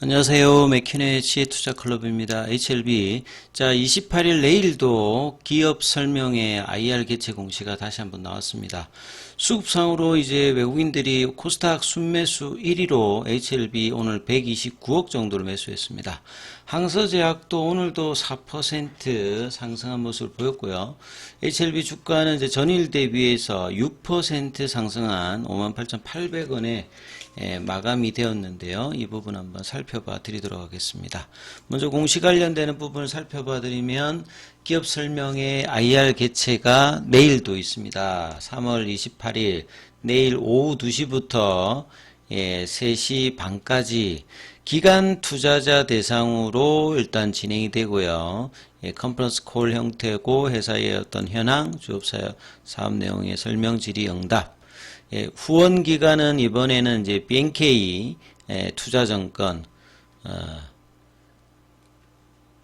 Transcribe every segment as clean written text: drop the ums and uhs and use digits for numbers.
안녕하세요. 맥킨의 지혜투자클럽입니다. HLB. 자, 28일 내일도 기업 설명회 IR 개최 공시가 다시 한번 나왔습니다. 수급상으로 이제 외국인들이 코스닥 순매수 1위로 HLB 오늘 129억 정도를 매수했습니다. 항서제약도 오늘도 4% 상승한 모습을 보였고요. HLB 주가는 이제 전일 대비해서 6% 상승한 58,800원에 마감이 되었는데요. 이 부분 한번 살펴봐 드리도록 하겠습니다. 먼저 공시 관련되는 부분을 살펴봐 드리면 기업 설명회 IR 개최가 내일도 있습니다. 3월 28일 내일 오후 2시부터 3시 반까지 기간 투자자 대상으로 일단 진행이 되고요. 컨퍼런스 콜 형태고 회사의 어떤 현황, 주업사 사업 내용의 설명 질의 응답. 후원 기간은 이번에는 이제 BNK 투자증권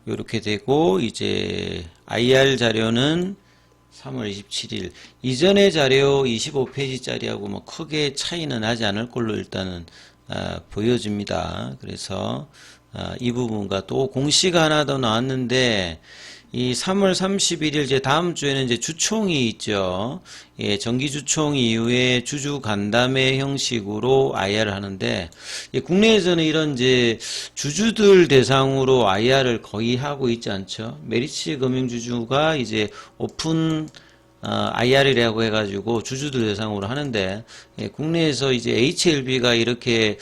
이렇게 되고 이제 IR 자료는 3월 27일 이전의 자료 25페이지짜리하고 뭐 크게 차이는 나지 않을 걸로 일단은 보여집니다. 그래서 이 부분과 또 공시가 하나 더 나왔는데 이 3월 31일 이제 다음 주에는 이제 주총이 있죠. 정기 주총 이후에 주주 간담회 형식으로 IR을 하는데 국내에서는 이런 이제 주주들 대상으로 IR을 거의 하고 있지 않죠. 메리츠 금융주주가 이제 오픈 IR이라고 해가지고 주주들 대상으로 하는데 국내에서 이제 HLB가 이렇게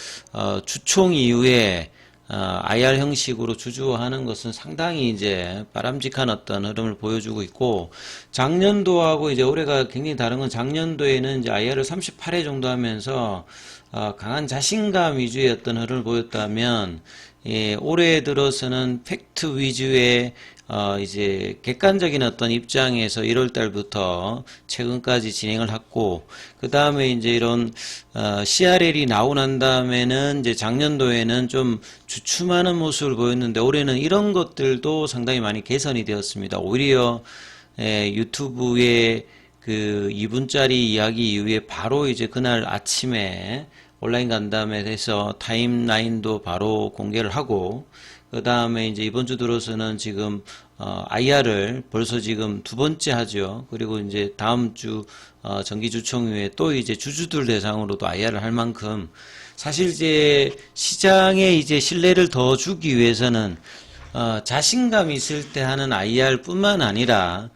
주총 이후에 IR 형식으로 주주화하는 것은 상당히 이제 바람직한 어떤 흐름을 보여주고 있고, 작년도하고 이제 올해가 굉장히 다른 건 작년도에는 이제 IR을 38회 정도 하면서 강한 자신감 위주의 어떤 흐름을 보였다면, 올해 들어서는 팩트 위주의 이제 객관적인 어떤 입장에서 1월 달부터 최근까지 진행을 했고, 그 다음에 이제 이런 CRL이 나오고 난 다음에는 이제 작년도에는 좀 주춤하는 모습을 보였는데 올해는 이런 것들도 상당히 많이 개선이 되었습니다. 오히려 유튜브에 그 2분짜리 이야기 이후에 바로 이제 그날 아침에 온라인 간담회 해서 타임라인도 바로 공개를 하고, 그 다음에 이제 이번 주 들어서는 지금 IR을 벌써 지금 두 번째 하죠. 그리고 이제 다음 주 정기주총회에 또 이제 주주들 대상으로도 IR을 할 만큼 사실 이제 시장에 이제 신뢰를 더 주기 위해서는 자신감 있을 때 하는 IR 뿐만 아니라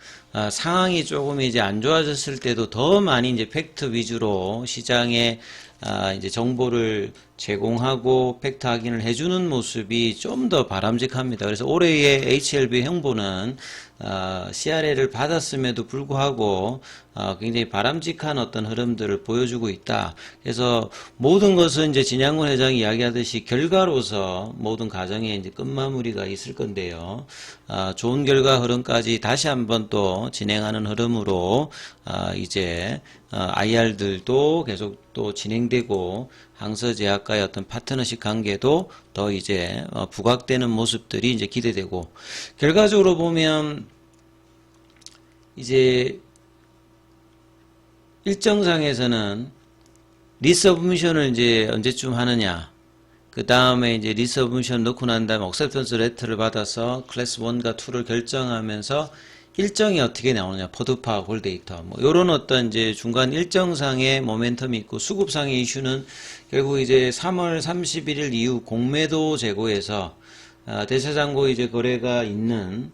상황이 조금 이제 안 좋아졌을 때도 더 많이 이제 팩트 위주로 시장에 이제 정보를 제공하고 팩트 확인을 해주는 모습이 좀 더 바람직합니다. 그래서 올해의 HLB 행보는 CRL을 받았음에도 불구하고 굉장히 바람직한 어떤 흐름들을 보여주고 있다. 그래서 모든 것은 이제 진양군 회장이 이야기하듯이 결과로서 모든 과정에 이제 끝마무리가 있을 건데요. 좋은 결과 흐름까지 다시 한번 또 진행하는 흐름으로 이제 IR들도 계속 또 진행되고 항서제약과의 어떤 파트너십 관계도 더 이제 부각되는 모습들이 이제 기대되고, 결과적으로 보면 이제 일정상에서는 리서브미션을 이제 언제쯤 하느냐, 그 다음에 이제 리서브미션 넣고 난 다음에 억셉턴스 레터를 받아서 클래스 1과 2를 결정하면서 일정이 어떻게 나오느냐, 포드파 홀데이터, 뭐, 요런 어떤 이제 중간 일정상의 모멘텀이 있고, 수급상의 이슈는 결국 이제 3월 31일 이후 공매도 재고에서, 대차장고 이제 거래가 있는,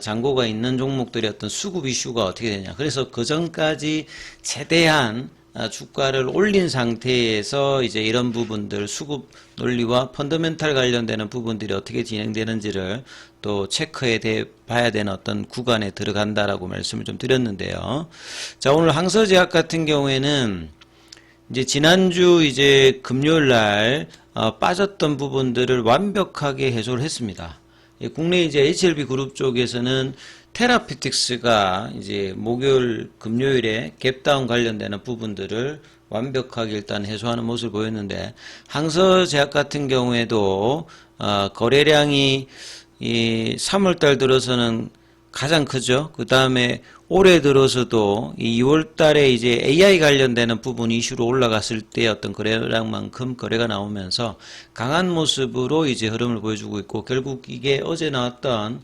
잔고가 있는 종목들의 어떤 수급 이슈가 어떻게 되냐. 그래서 그 전까지 최대한 주가를 올린 상태에서 이제 이런 부분들 수급 논리와 펀더멘탈 관련되는 부분들이 어떻게 진행되는지를 또 체크해 봐야 되는 어떤 구간에 들어간다라고 말씀을 좀 드렸는데요. 자, 오늘 항서제약 같은 경우에는 이제 지난주 이제 금요일 날 빠졌던 부분들을 완벽하게 해소를 했습니다. 국내 이제 HLB 그룹 쪽에서는 테라피틱스가 이제 목요일, 금요일에 갭다운 관련되는 부분들을 완벽하게 일단 해소하는 모습을 보였는데, 항서제약 같은 경우에도 거래량이 이 3월달 들어서는 가장 크죠. 그 다음에 올해 들어서도 이 2월 달에 이제 AI 관련되는 부분 이슈로 올라갔을 때 어떤 거래량만큼 거래가 나오면서 강한 모습으로 이제 흐름을 보여주고 있고, 결국 이게 어제 나왔던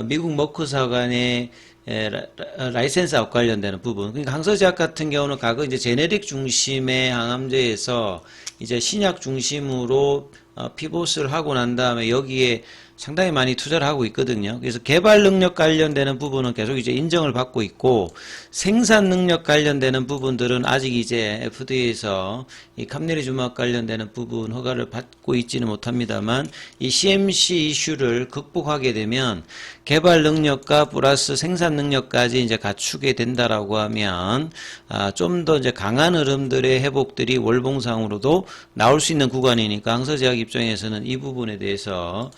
미국 머크사 간의 라이센스업 관련되는 부분. 그러니까 항서제약 같은 경우는 과거 이제 제네릭 중심의 항암제에서 이제 신약 중심으로 피봇을 하고 난 다음에 여기에 상당히 많이 투자를 하고 있거든요. 그래서 개발 능력 관련되는 부분은 계속 이제 인정을 받고 있고, 생산 능력 관련되는 부분들은 아직 이제 FDA에서 이 감내리주막 관련되는 부분 허가를 받고 있지는 못합니다만, 이 CMC 이슈를 극복하게 되면 개발 능력과 플러스 생산 능력까지 이제 갖추게 된다라고 하면 좀 더 이제 강한 흐름들의 회복들이 월봉상으로도 나올 수 있는 구간이니까 항서제약 입장에서는 이 부분에 대해서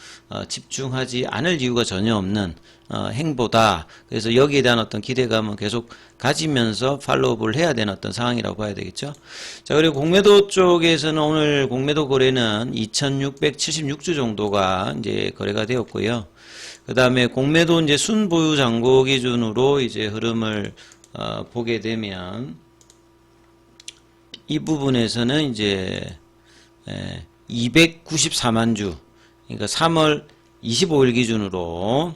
집중하지 않을 이유가 전혀 없는 행보다. 그래서 여기에 대한 어떤 기대감은 계속 가지면서 팔로우업을 해야 되는 어떤 상황이라고 봐야 되겠죠. 자, 그리고 공매도 쪽에서는 오늘 공매도 거래는 2676주 정도가 이제 거래가 되었고요. 그 다음에 공매도 이제 순보유 잔고 기준으로 이제 흐름을 보게 되면 이 부분에서는 이제 294만 주, 그러니까 3월 25일 기준으로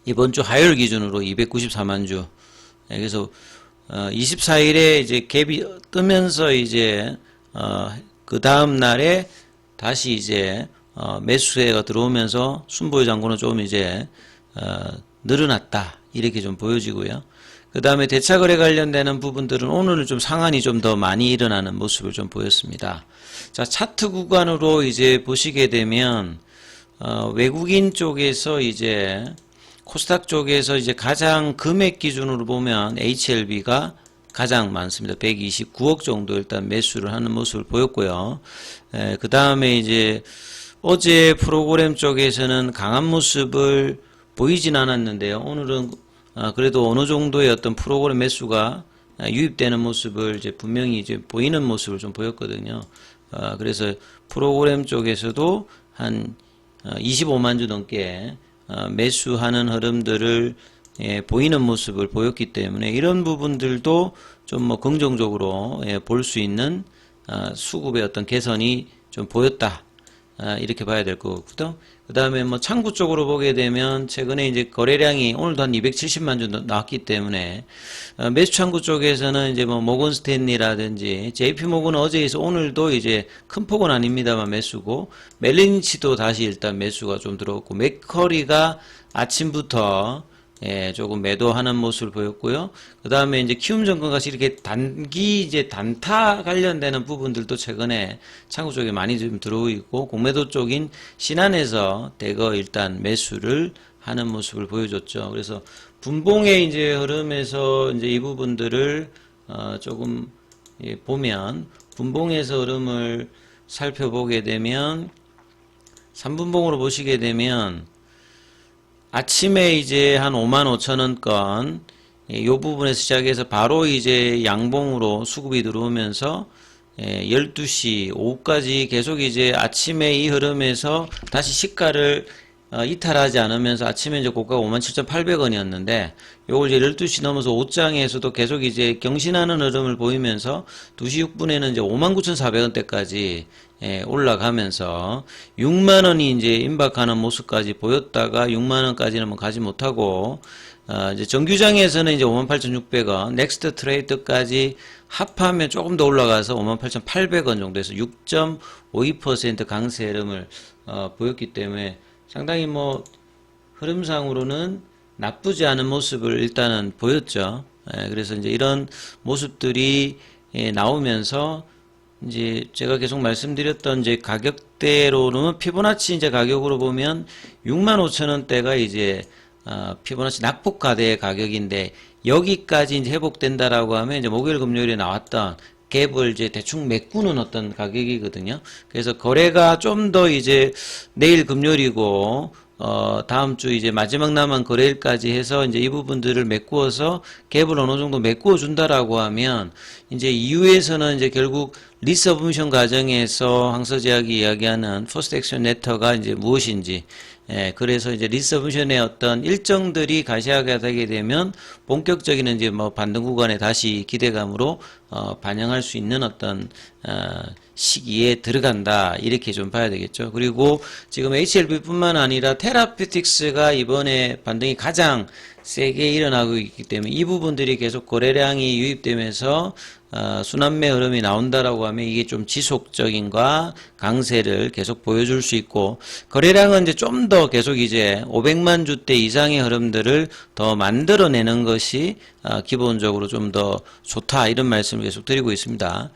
이번 주 화요일 기준으로 294만 주. 그래서 24일에 이제 갭이 뜨면서 이제 그 다음 날에 다시 이제 매수세가 들어오면서 순보유 잔고는 좀 이제 늘어났다, 이렇게 좀 보여지고요. 그 다음에 대차거래 관련되는 부분들은 오늘은 좀 상한이 좀 더 많이 일어나는 모습을 좀 보였습니다. 자, 차트 구간으로 이제 보시게 되면 외국인 쪽에서 이제 코스닥 쪽에서 이제 가장 금액 기준으로 보면 HLB가 가장 많습니다. 129억 정도 일단 매수를 하는 모습을 보였고요. 그 다음에 이제 어제 프로그램 쪽에서는 강한 모습을 보이진 않았는데요. 오늘은 그래도 어느 정도의 어떤 프로그램 매수가 유입되는 모습을 이제 분명히 이제 보이는 모습을 좀 보였거든요. 그래서 프로그램 쪽에서도 한 25만 주 넘게 매수하는 흐름들을 보이는 모습을 보였기 때문에 이런 부분들도 좀 뭐 긍정적으로 볼 수 있는 수급의 어떤 개선이 좀 보였다, 이렇게 봐야 될 것 같고요. 그 다음에 뭐 창구 쪽으로 보게 되면 최근에 이제 거래량이 오늘도 한 270만 주 나왔기 때문에 매수 창구 쪽에서는 이제 뭐 모건 스탠리라든지 JP 모건은 어제에서 오늘도 이제 큰 폭은 아닙니다만 매수고, 멜린치도 다시 일단 매수가 좀 들어왔고, 맥커리가 아침부터 조금 매도하는 모습을 보였고요. 그 다음에 이제 키움증권 같이 이렇게 단기 이제 단타 관련되는 부분들도 최근에 창구 쪽에 많이 좀 들어오고 있고, 공매도 쪽인 신한에서 대거 일단 매수를 하는 모습을 보여줬죠. 그래서 분봉의 이제 흐름에서 이제 이 부분들을 조금 보면, 분봉에서 흐름을 살펴보게 되면 3분봉으로 보시게 되면 아침에 이제 한 55,000원권 요 부분에서 시작해서 바로 이제 양봉으로 수급이 들어오면서 12시 오후까지 계속 이제 아침에 이 흐름에서 다시 시가를 이탈하지 않으면서 아침에 이제 고가가 57,800원이었는데 요걸 이제 12시 넘어서 5장에서도 계속 이제 경신하는 흐름을 보이면서 2시 6분에는 이제 59,400원대까지 올라가면서 6만원이 이제 임박하는 모습까지 보였다가 6만원까지는 뭐 가지 못하고, 이제 정규장에서는 이제 58,600원, 넥스트 트레이드까지 합하면 조금 더 올라가서 58,800원 정도에서 6.52% 강세 흐름을 보였기 때문에 상당히 뭐 흐름상으로는 나쁘지 않은 모습을 일단은 보였죠. 그래서 이제 이런 모습들이 나오면서 이제 제가 계속 말씀드렸던 이제 가격대로는 피보나치 이제 가격으로 보면 65,000원대가 이제 피보나치 낙폭가대의 가격인데, 여기까지 이제 회복된다라고 하면 이제 목요일 금요일에 나왔던 갭을 이제 대충 메꾸는 어떤 가격이거든요. 그래서 거래가 좀 더 이제 내일 금요일이고 다음 주 이제 마지막 남은 거래일까지 해서 이제 이 부분들을 메꾸어서 갭을 어느 정도 메꾸어 준다라고 하면 이제 이후에서는 이제 결국 리서브미션 과정에서 항서제약이 이야기하는 포스트 액션 레터가 이제 무엇인지, 그래서 이제 리서브미션의 어떤 일정들이 가시화가 되게 되면 본격적인 이제 뭐 반등 구간에 다시 기대감으로 반영할 수 있는 어떤 시기에 들어간다, 이렇게 좀 봐야 되겠죠. 그리고 지금 HLB뿐만 아니라 테라피틱스가 이번에 반등이 가장 세게 일어나고 있기 때문에 이 부분들이 계속 거래량이 유입되면서 순환매 흐름이 나온다라고 하면 이게 좀 지속적인과 강세를 계속 보여줄 수 있고, 거래량은 이제 좀 더 계속 이제 500만 주대 이상의 흐름들을 더 만들어내는 것이 기본적으로 좀 더 좋다, 이런 말씀을 계속 드리고 있습니다.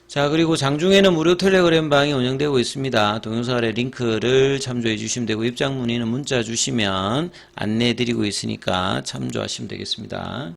자, 그리고 장중에는 무료 텔레그램 방이 운영되고 있습니다. 동영상 아래 링크를 참조해 주시면 되고, 입장 문의는 문자 주시면 안내해 드리고 있으니까 참조하시면 되겠습니다.